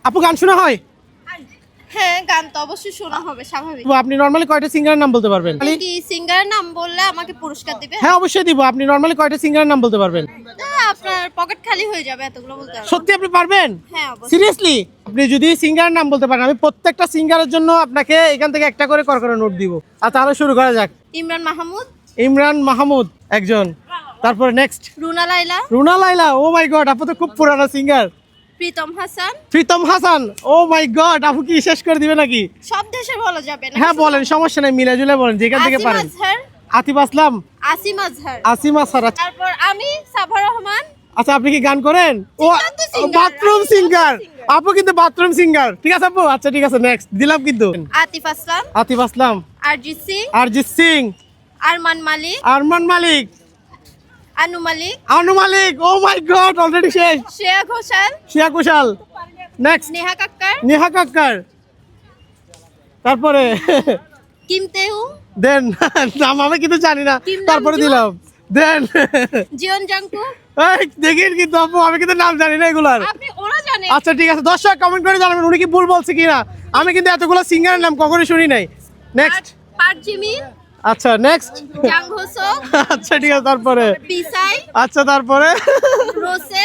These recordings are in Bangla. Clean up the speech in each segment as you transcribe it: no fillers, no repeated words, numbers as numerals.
আপু গান শোনা হয়? হ্যাঁ, গান তো অবশ্যই শোনা হবে, স্বাভাবিক। আপনি নরমালি কয়টা সিঙ্গারের নাম বলতে পারবেন? কি সিঙ্গারের নাম বললে আমাকে পুরস্কার দিবে? হ্যাঁ অবশ্যই দিব। আপনি নরমালি কয়টা সিঙ্গারের নাম বলতে পারবেন? আপনার পকেট খালি হয়ে যাবে এতগুলো বলতে পারবো। সত্যি আপনি পারবেন? হ্যাঁ, অবশ্যই। সিরিয়াসলি? আপনি যদি সিঙ্গারের নাম বলতে পারেন, আমি প্রত্যেকটা সিঙ্গারের জন্য আপনাকে এখান থেকে একটা করে করে নোট দিব। তাহলে শুরু করা যাক। ইমরান মাহমুদ, ইমরান মাহমুদ একজন, তারপরে নেক্সট রুনা লাইলা, রুনা লাইলা। ও মাই গড, আপু তো খুব পুরানো সিঙ্গার। প্রীতম হাসান। প্রীতম হাসান। ও মাই গড, আপু কি শেষ করে দিবে নাকি? সব দেশের বলা যাবে না? হ্যাঁ বলেন, সমস্যা নেই, মিলাজুলে বলেন যেখান থেকে পারেন। আতিফ আসলাম, আসিম আজহার। আসিম আসার। তারপর আমি সাফা রহমান। আচ্ছা আপনি কি গান করেন? ও singer, বাথরুম আমি সিঙ্গার। singer। আপু কিন্তু বাথরুম সিঙ্গার। ঠিক আছে আপু, আচ্ছা ঠিক আছে, নেক্সট দিলাম কিন্তু। আতিফ আসলাম, আতিফ আসলাম, আরজিৎ সিং, অরিজিৎ সিং, আরমান মালিক, আরমান মালিক, আনু মালিক, আনু মালিক। ও মাই গড, অলরেডি শেষ। শ্রেয়া ঘোষাল, শিয়া কুশাল, নেক্সট নেহা কাক্কার, নেহা কাক্কার, তারপরে কিম তেহু, দেন নাম আমি কিন্তু জানি না, কিম তারপরে নামজু। দিলাম দেন। জিয়ন জাংকু। দেখেন কিন্তু আপু, আমি কিন্তু নাম জানি না এগুলার। আপনি ওরা জানেন? আচ্ছা ঠিক আছে, দর্শক কমেন্ট করে জানাবেন উনি কি ভুল বলছে কিনা। আমি কিন্তু এতগুলো সিঙ্গারের নাম কখনোই শুনি নাই। নেক্সট। পার্ক জিমিন, আচ্ছা নেক্সট। জাং হোসক, আচ্ছা ঠিক আছে, তারপরে পিসাই, আচ্ছা তারপরে রোসে।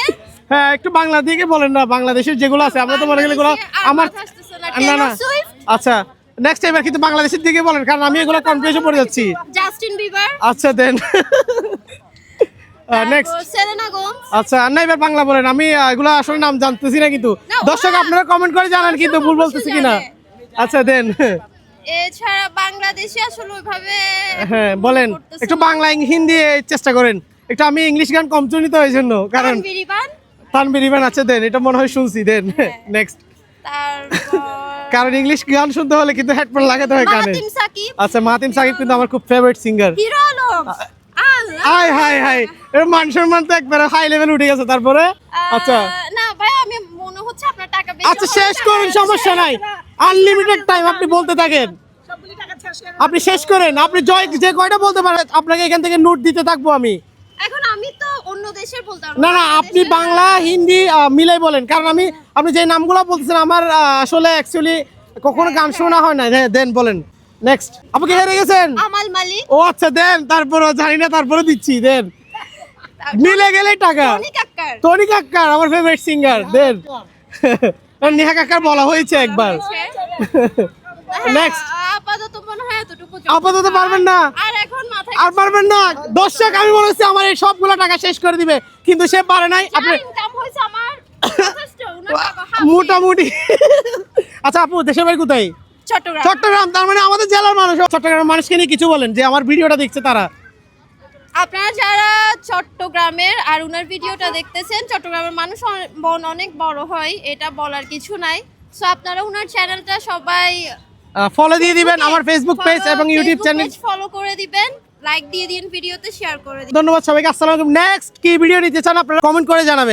হ্যাঁ একটু বাংলা দিকে বলেন না, বাংলাদেশের যেগুলো আছে আমরা তো মনে করি এগুলো আমার না না। আচ্ছা নেক্সট এবার কিন্তু বাংলাদেশের দিকে বলেন, কারণ আমি এগুলো কনফিউশন পড়ে যাচ্ছি। জাস্টিন বিবার, আচ্ছা দেন নেক্সট। সেলেনা গোমজ। আচ্ছা না, এবার বাংলা বলেন, আমি এগুলো আসলে নাম জানতেছি না কিন্তু। না, ওরা- দর্শক আপনারা কমেন্ট করে জানান কিন্তু ভুল বলতেছি কিনা। আচ্ছা দেন। এছাড়া বাংলাদেশে আসলে ওইভাবে হ্যাঁ বলেন, একটু বাংলা হিন্দি চেষ্টা করেন একটু। আমি ইংলিশ গান কম শুনি তো এই জন্য, কারণ বিরিবান, তানভীর ইরফান। আচ্ছা দেন, এটা মনে হয় শুনছি, দেন নেক্সট। তারপর কারণ ইংলিশ গান শুনতে হলে কিন্তু হেডফোন লাগাতে হয় কানে। মাহাতিম সাকিব, আচ্ছা মাহাতিম সাকিব কিন্তু আমার খুব ফেভারিট সিঙ্গার। হিরো আলম। আল্লাহ। হাই হাই হাই, এর মান সম্মান তো একবারে হাই লেভেল উঠে গেছে। তারপরে আচ্ছা না ভাই, আমি মনে হচ্ছে আপনার টাকা বেশি। আচ্ছা শেষ করুন, সমস্যা নাই, আনলিমিটেড টাইম আপনি বলতে থাকেন। আপনি শেষ করেন, আপনি যে কয়টা বলতে পারেন আপনাকে এখান থেকে নোট দিতে থাকবো আমি। এখন আমি তো অন্য দেশের বলতে পারবো না না, আপনি বাংলা হিন্দি মিলাই বলেন, কারণ আপনি যে নামগুলো বলতেছেন আমার আসলে অ্যাকচুয়ালি কখনো গান শোনা হয় না। দেন বলেন নেক্সট। আপনি কি হেরে গেছেন? আমাল মালিক, ও আচ্ছা দেন, তারপরও জানি না, তারপরে দিচ্ছি, দেন মিলে গেলে টাকা। টনি কাক্কার, টনি কাক্কার আমার ফেভারিট সিঙ্গার, দেন নেহা কাক্কার বলা হয়েছে একবার। নেক্সট। আপাতত মনে হয় এতটুকু আপাতত পারবেন না? আর এখন মাথায় আর পারবেন না? দর্শক আমি মনে হচ্ছে আমার এই সবগুলো টাকা শেষ করে দিবে, কিন্তু সে পারে নাই। আপনি ইনকাম হয়েছে আমার যথেষ্ট, উনার টাকা হাফ মোটামুটি। আচ্ছা আপু দেশের বাড়ি কোথায়? চট্টগ্রাম। চট্টগ্রাম। তার মানে আমাদের জেলার মানুষ। চট্টগ্রামের মানুষকে নিয়ে কিছু বলেন যে আমার ভিডিওটা দেখছে তারা। আপনারা যারা চট্টগ্রামের আর উনার ভিডিওটা দেখতেছেন, চট্টগ্রামের মানুষ অনেক বড় হয়, এটা বলার কিছু নাই। সো আপনারা উনার চ্যানেলটা সবাই ফলো দিয়ে দিবেন, আমার ফেসবুক পেজ এবং ইউটিউব চ্যানেল ফলো করে দিবেন, লাইক দিয়ে দিন, ভিডিওতে শেয়ার করে দিন। ধন্যবাদ সবাইকে, আসসালামু আলাইকুম। নেক্সট কি ভিডিও নিতে চান আপনারা কমেন্ট করে জানাবেন।